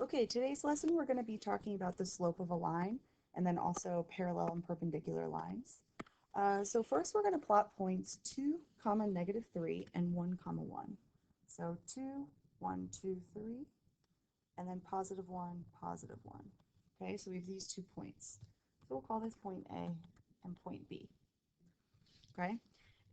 Okay, today's lesson we're going to be talking about the slope of a line and then also parallel and perpendicular lines. So first we're going to plot points 2, comma, -3 and 1, comma, 1. So 2, 1, 2, 3, and then +1, +1. Okay, so we have these 2 points. So we'll call this point A and point B. Okay,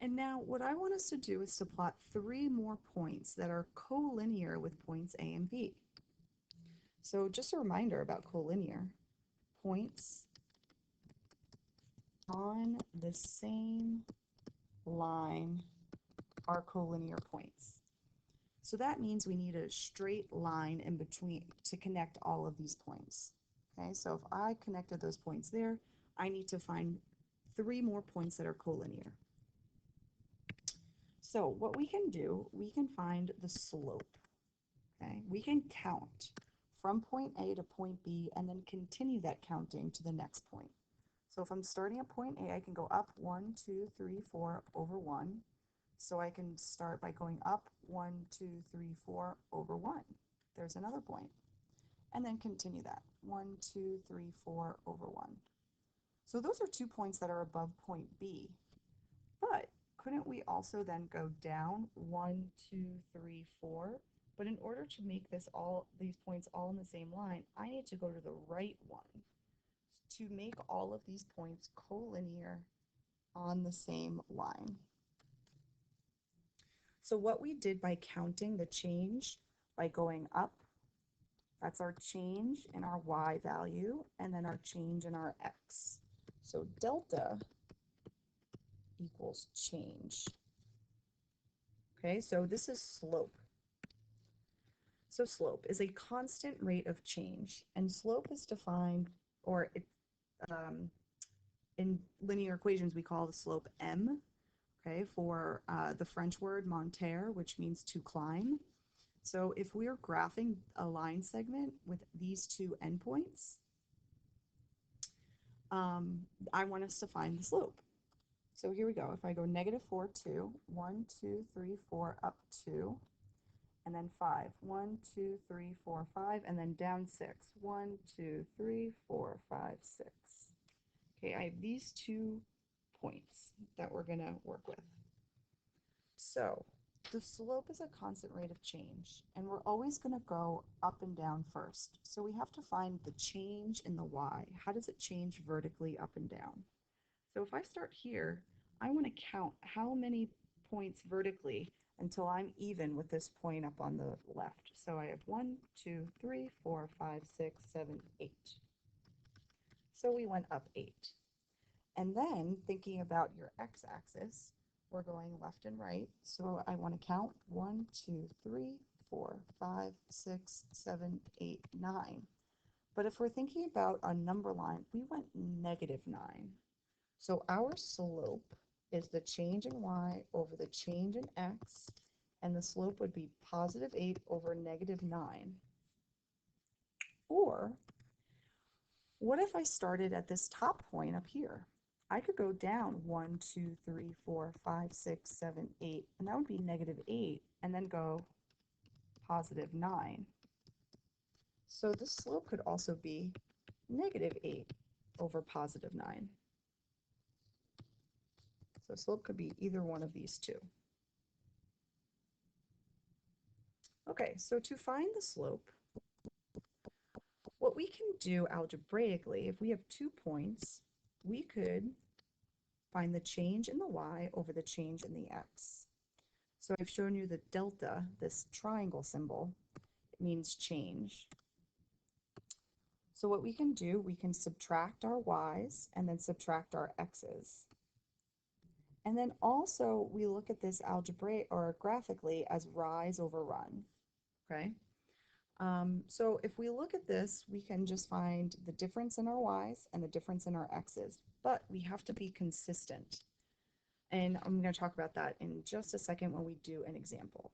and now what I want us to do is to plot 3 more points that are collinear with points A and B. So just a reminder about collinear. Points on the same line are collinear points. So that means we need a straight line in between to connect all of these points. Okay, so if I connected those points there, I need to find 3 more points that are collinear. So what we can do, we can find the slope. Okay, we can count from point A to point B and then continue that counting to the next point. So if I'm starting at point A, I can go up 1, 2, 3, 4 over 1. So I can start by going up 1, 2, 3, 4 over 1. There's another point. And then continue that. 1, 2, 3, 4 over 1. So those are 2 points that are above point B. But couldn't we also then go down 1, 2, 3, 4? But in order to make these points all in the same line, I need to go to the right one to make all of these points collinear on the same line. So what we did by counting the change by going up, that's our change in our y value, and then our change in our x. So delta equals change. Okay, so this is slope. So slope is a constant rate of change, and slope is defined, or in linear equations we call the slope m, okay, for the French word monter, which means to climb. So if we're graphing a line segment with these 2 endpoints, I want us to find the slope. So here we go. If I go -4, 2, 1, 2, 3, 4, up 2, and then 5, 1, 2, 3, 4, 5, and then down 6, 1, 2, 3, 4, 5, 6. Okay, I have these 2 points that we're going to work with. So the slope is a constant rate of change, and we're always going to go up and down first. So we have to find the change in the y. How does it change vertically up and down? So if I start here, I want to count how many points vertically until I'm even with this point up on the left. So I have 1, 2, 3, 4, 5, 6, 7, 8. So we went up 8. And then thinking about your x-axis, we're going left and right. So I want to count 1, 2, 3, 4, 5, 6, 7, 8, 9. But if we're thinking about a number line, we went -9. So our slope is the change in y over the change in x, and the slope would be +8 over -9. Or what if I started at this top point up here? I could go down 1, 2, 3, 4, 5, 6, 7, 8, and that would be -8, and then go +9. So the slope could also be -8 over +9. So slope could be either one of these 2. Okay, so to find the slope, what we can do algebraically, if we have 2 points, we could find the change in the y over the change in the x. So I've shown you the delta, this triangle symbol, it means change. So what we can do, we can subtract our y's and then subtract our x's. And then also we look at this algebraic or graphically as rise over run, okay? So if we look at this, we can just find the difference in our y's and the difference in our x's, but we have to be consistent. And I'm going to talk about that in just a second when we do an example.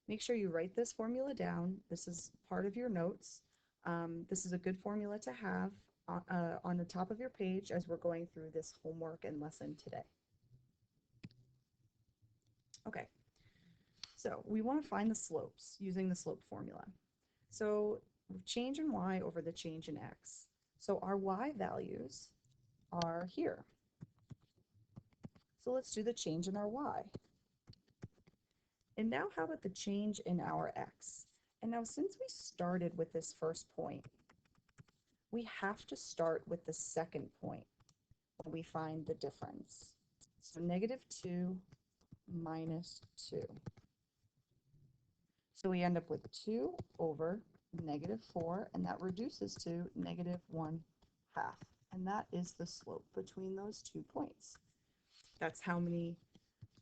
Make sure you write this formula down. This is part of your notes. This is a good formula to have on the top of your page as we're going through this homework and lesson today. Okay, so we want to find the slopes using the slope formula. So change in y over the change in x. So our y values are here. So let's do the change in our y. And now how about the change in our x? And now since we started with this first point, we have to start with the second point when we find the difference. So -2 minus 2. So we end up with 2 over -4, and that reduces to -1/2. And that is the slope between those 2 points. That's how many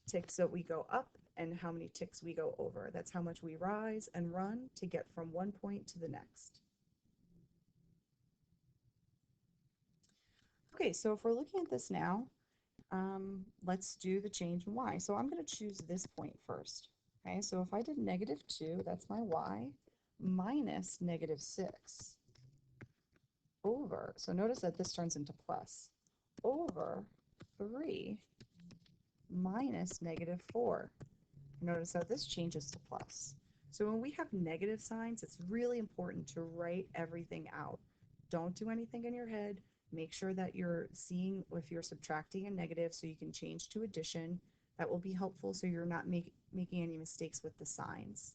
ticks that we go up and how many ticks we go over. That's how much we rise and run to get from one point to the next. Okay, so if we're looking at this now, let's do the change in y. So I'm going to choose this point first. Okay, so if I did -2, that's my y, minus -6 over, so notice that this turns into plus, over 3 minus -4. Notice how this changes to plus. So when we have negative signs, it's really important to write everything out. Don't do anything in your head. Make sure that you're seeing if you're subtracting a negative so you can change to addition. That will be helpful so you're not making any mistakes with the signs.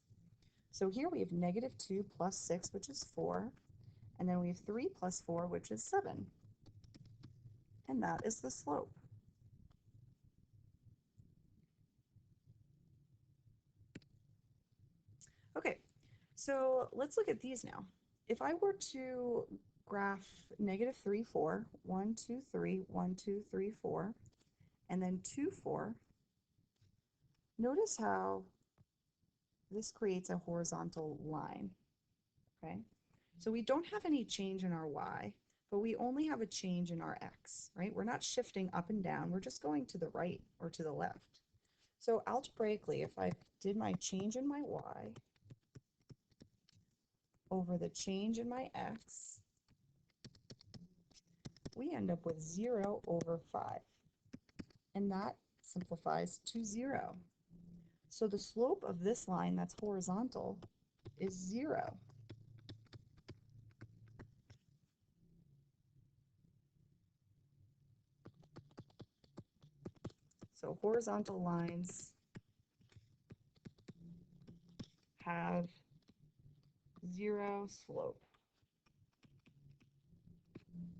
So here we have -2 plus 6, which is 4. And then we have 3 plus 4, which is 7. And that is the slope. Okay, so let's look at these now. If I were to graph -3, 4, 1, 2, 3, 1, 2, 3, 4, and then 2, 4, notice how this creates a horizontal line, okay? So we don't have any change in our y, but we only have a change in our x, right? We're not shifting up and down, we're just going to the right or to the left. So algebraically, if I did my change in my y over the change in my x, we end up with 0 over 5. And that simplifies to 0. So the slope of this line that's horizontal is 0. So horizontal lines have 0 slope.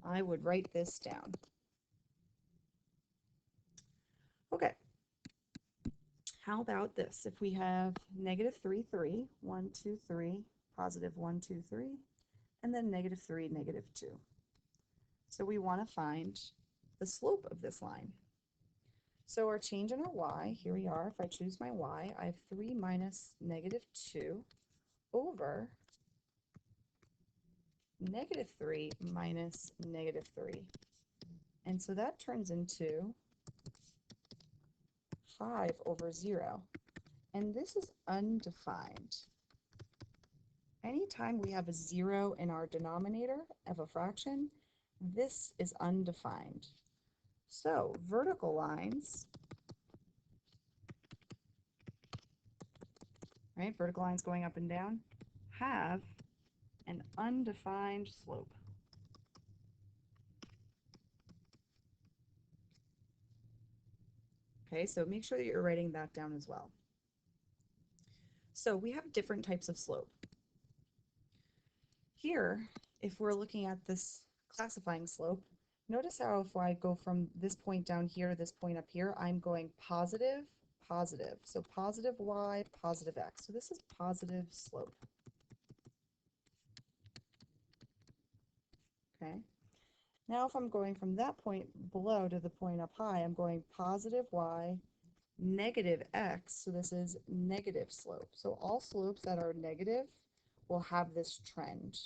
I would write this down. Okay. How about this? If we have -3, 3, 1, 2, 3, positive 1, 2, 3, and then -3, -2. So we want to find the slope of this line. So our change in our y, here we are. If I choose my y, I have 3 minus -2 over -3 minus -3. And so that turns into 5 over 0. And this is undefined. Anytime we have a 0 in our denominator of a fraction, this is undefined. So vertical lines, right, vertical lines going up and down, have an undefined slope. Okay, so make sure that you're writing that down as well. So we have different types of slope. Here, if we're looking at this classifying slope, notice how if I go from this point down here to this point up here, I'm going positive, positive. So positive y, positive x. So this is positive slope. Okay. Now if I'm going from that point below to the point up high, I'm going positive y, negative x. So this is negative slope. So all slopes that are negative will have this trend.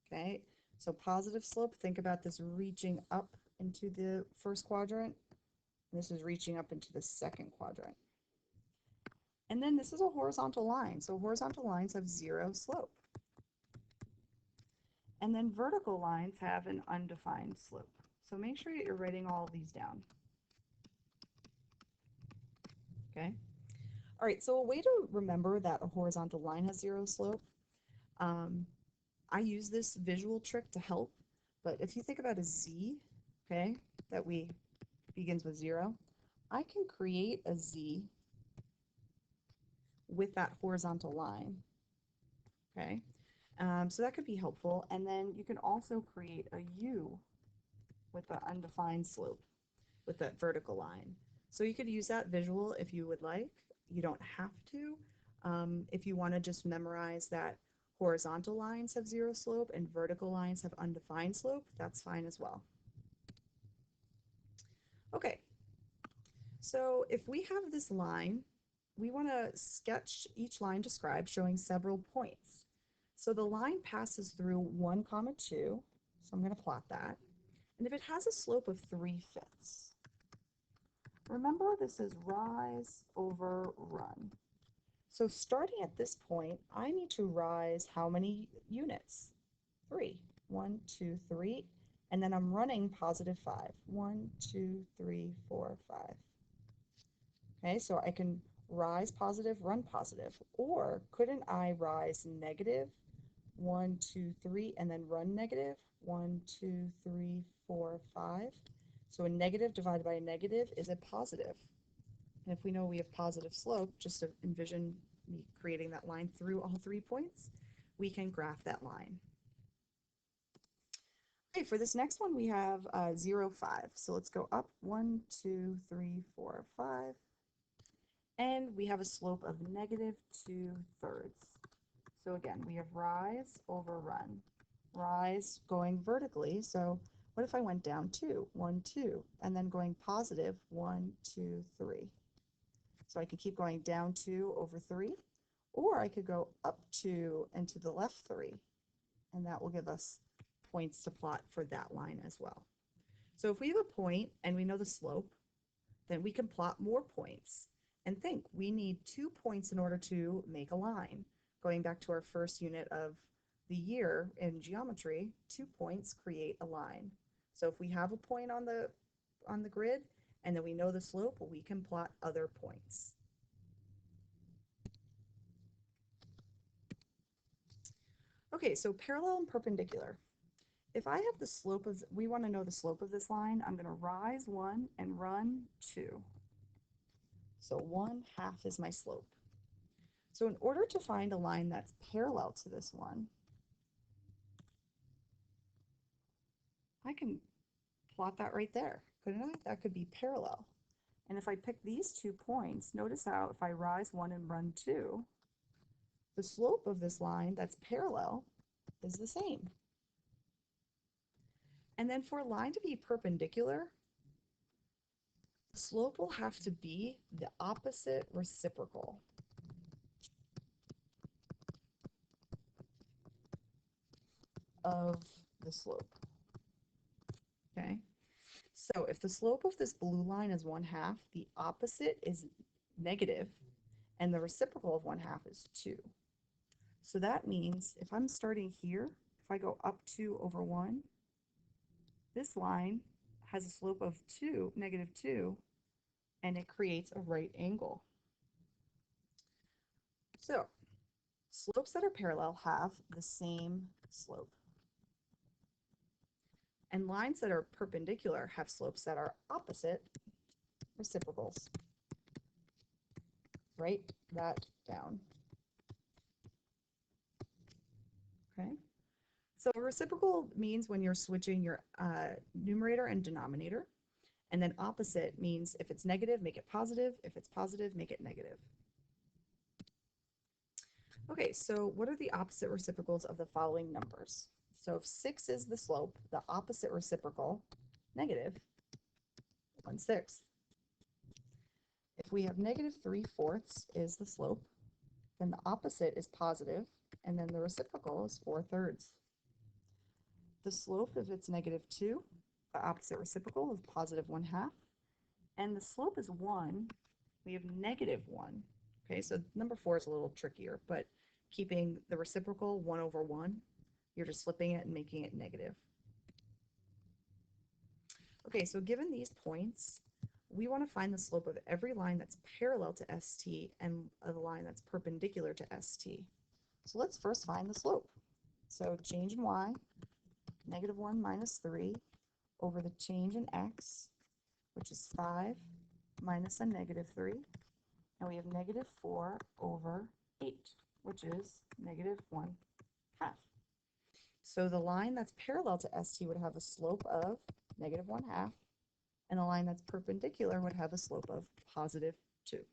Okay, so positive slope, think about this reaching up into the first quadrant. This is reaching up into the second quadrant. And then this is a horizontal line. So horizontal lines have 0 slope. And then vertical lines have an undefined slope. So make sure that you're writing all of these down. Okay. All right, so a way to remember that a horizontal line has 0 slope, I use this visual trick to help, but if you think about a Z, okay, that we begins with 0, I can create a Z with that horizontal line, okay? So that could be helpful. And then you can also create a U with the undefined slope with that vertical line. So you could use that visual if you would like. You don't have to. If you want to just memorize that horizontal lines have 0 slope and vertical lines have undefined slope, that's fine as well. Okay, so if we have this line, we want to sketch each line described showing several points. So the line passes through 1, 2, so I'm going to plot that. And if it has a slope of 3/5, remember this is rise over run. So starting at this point, I need to rise how many units? 3. 1, 2, 3. And then I'm running positive 5. 1, 2, 3, 4, 5. Okay, so I can rise positive, run positive. Or couldn't I rise negative? 1, 2, 3, and then run negative? 1, 2, 3, 4, 5. So a negative divided by a negative is a positive. And if we know we have positive slope, just to envision me creating that line through all 3 points, we can graph that line. Okay, for this next one, we have 0, 5. So let's go up 1, 2, 3, 4, 5. And we have a slope of -2/3. So again, we have rise over run. Rise going vertically. So what if I went down 2, 1, 2, and then going positive 1, 2, 3. So I could keep going down 2 over 3, or I could go up 2 and to the left 3, and that will give us points to plot for that line as well. So if we have a point and we know the slope, then we can plot more points. And think, we need 2 points in order to make a line. Going back to our first unit of the year in geometry, 2 points create a line. So if we have a point on the grid, and then we know the slope, we can plot other points. Okay, so parallel and perpendicular. If I have the slope of, we want to know the slope of this line, I'm going to rise 1 and run 2. So 1/2 is my slope. So in order to find a line that's parallel to this one, I can plot that right there, couldn't I? That could be parallel. And if I pick these 2 points, notice how if I rise 1 and run 2, the slope of this line that's parallel is the same. And then for a line to be perpendicular, the slope will have to be the opposite reciprocal. Of the slope. Okay, so if the slope of this blue line is 1/2, the opposite is negative, and the reciprocal of 1/2 is 2. So that means if I'm starting here, if I go up 2 over 1, this line has a slope of 2, -2, and it creates a right angle. So slopes that are parallel have the same slope. And lines that are perpendicular have slopes that are opposite reciprocals. Write that down. Okay. So a reciprocal means when you're switching your numerator and denominator. And then opposite means if it's negative, make it positive. If it's positive, make it negative. Okay, so what are the opposite reciprocals of the following numbers? So if 6 is the slope, the opposite reciprocal, negative, 1/6. If we have -3/4 is the slope, then the opposite is positive, and then the reciprocal is 4/3. The slope, if it's -2, the opposite reciprocal is positive 1/2, and the slope is 1, we have -1. Okay, so number 4 is a little trickier, but keeping the reciprocal 1 over 1, you're just flipping it and making it negative. Okay, so given these points, we want to find the slope of every line that's parallel to ST and a line that's perpendicular to ST. So let's first find the slope. So change in y, -1 minus 3 over the change in x, which is 5 minus a -3. And we have -4 over 8, which is -1/2. So the line that's parallel to ST would have a slope of -1/2, and the line that's perpendicular would have a slope of +2.